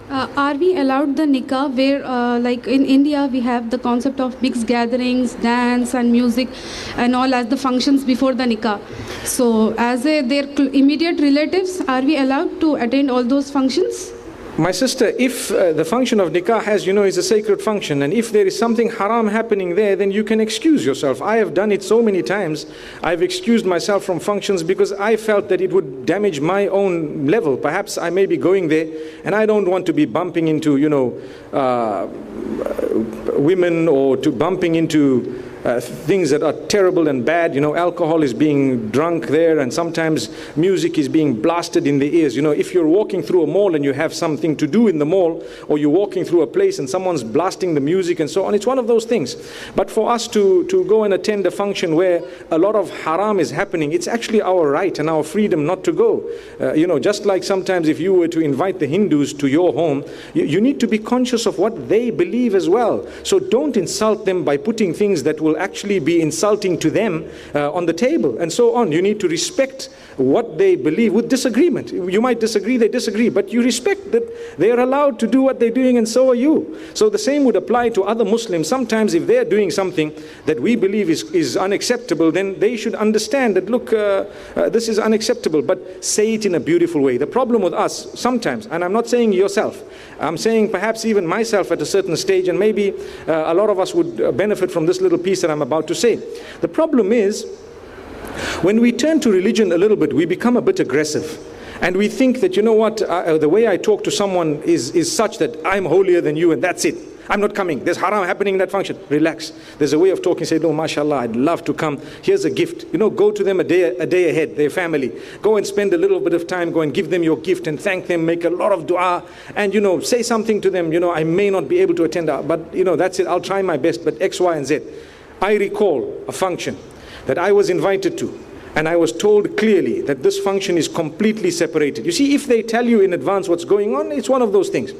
Are we allowed the nikah where, like in India, we have the concept of mixed gatherings, dance and music and all as the functions before the nikah. So as their immediate relatives, are we allowed to attend all those functions? My sister, if the function of nikah has, is a sacred function, and if there is something haram happening there, then you can excuse yourself. I have done it so many times. I've excused myself from functions because I felt that it would damage my own level. Perhaps I may be going there, and I don't want to be bumping into, women, or to bumping into things that are terrible and bad. Alcohol is being drunk there, and sometimes music is being blasted in the ears. If you're walking through a mall and you have something to do in the mall, or you're walking through a place and someone's blasting the music and so on, it's one of those things. But for us to go and attend a function where a lot of haram is happening, it's actually our right and our freedom not to go. Just like sometimes if you were to invite the Hindus to your home, you need to be conscious of what they believe as well. So don't insult them by putting things that will actually be insulting to them on the table and so on. You need to respect what they believe with disagreement. You might disagree, they disagree, but you respect that they are allowed to do what they're doing, and so are you. So the same would apply to other Muslims. Sometimes if they're doing something that we believe is unacceptable, then they should understand that, look, this is unacceptable, but say it in a beautiful way. The problem with us sometimes, and I'm not saying yourself, I'm saying perhaps even myself at a certain stage, and maybe a lot of us would benefit from this little piece that I'm about to say. The problem is, when we turn to religion a little bit, we become a bit aggressive. And we think that, the way I talk to someone is such that I'm holier than you and that's it. I'm not coming. There's haram happening in that function. Relax. There's a way of talking. Say, no, mashallah, I'd love to come. Here's a gift. Go to them a day ahead, their family. Go and spend a little bit of time. Go and give them your gift and thank them. Make a lot of dua. And, say something to them. I may not be able to attend, but, that's it. I'll try my best. But X, Y, and Z. I recall a function that I was invited to, and I was told clearly that this function is completely separated. You see, if they tell you in advance what's going on, it's one of those things.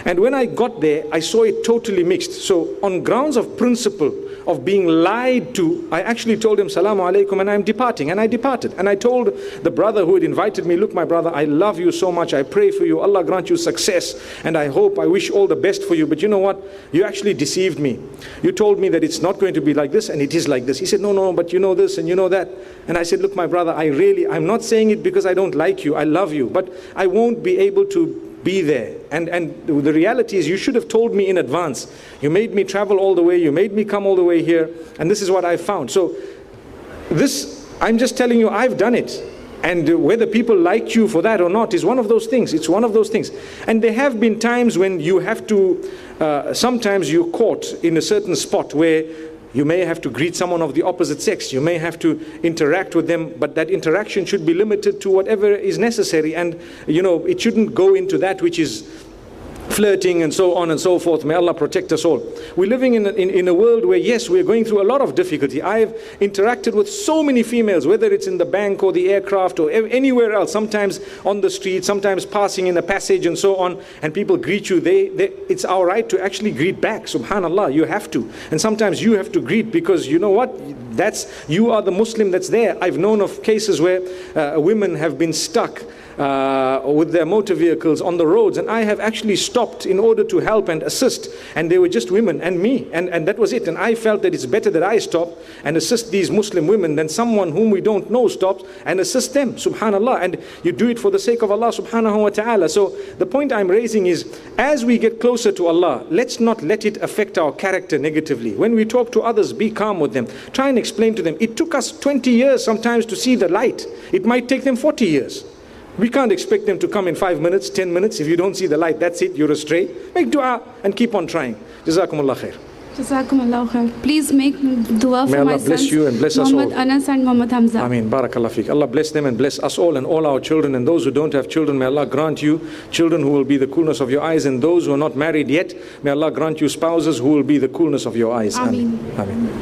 And when I got there, I saw it totally mixed. So on grounds of principle, of being lied to, I actually told him, Salamu alaikum, and I'm departing. And I departed. And I told the brother who had invited me, look, my brother, I love you so much. I pray for you. Allah grant you success. And I wish all the best for you. But you know what? You actually deceived me. You told me that it's not going to be like this, and it is like this. He said, no, but you know this and you know that. And I said, look, my brother, I'm not saying it because I don't like you. I love you. But I won't be able to be there. And the reality is, you should have told me in advance. You made me travel all the way. You made me come all the way here. And this is what I found. So I'm just telling you, I've done it. And whether people like you for that or not is one of those things. It's one of those things. And there have been times when you have to, sometimes you're caught in a certain spot where you may have to greet someone of the opposite sex. You may have to interact with them, but that interaction should be limited to whatever is necessary. And, it shouldn't go into that which is flirting and so on and so forth. May Allah protect us all. We're living in a world where, yes, we're going through a lot of difficulty. I've interacted with so many females, whether it's in the bank or the aircraft or anywhere else, sometimes on the street, sometimes passing in a passage and so on, and people greet you. It's our right to actually greet back. Subhanallah, you have to. And sometimes you have to greet because you know what? You are the Muslim that's there. I've known of cases where women have been stuck with their motor vehicles on the roads, and I have actually stopped in order to help and assist, and they were just women and me, and that was it. And I felt that it's better that I stop and assist these Muslim women than someone whom we don't know stops and assist them. Subhanallah. And you do it for the sake of Allah subhanahu wa ta'ala. So the point I'm raising is, as we get closer to Allah, let's not let it affect our character negatively. When we talk to others, be calm with them. Try and explain to them. It took us 20 years sometimes to see the light. It might take them 40 years. We can't expect them to come in 5 minutes, 10 minutes. If you don't see the light, that's it, you're astray. Make dua and keep on trying. Jazakumullah khair. Jazakumullah khair. Please make dua for my sons, bless you and bless us all. Muhammad Anas and Muhammad Hamza. Ameen. Barakallah feek. Allah bless them and bless us all and all our children. And those who don't have children, may Allah grant you children who will be the coolness of your eyes. And those who are not married yet, may Allah grant you spouses who will be the coolness of your eyes. Ameen. Ameen.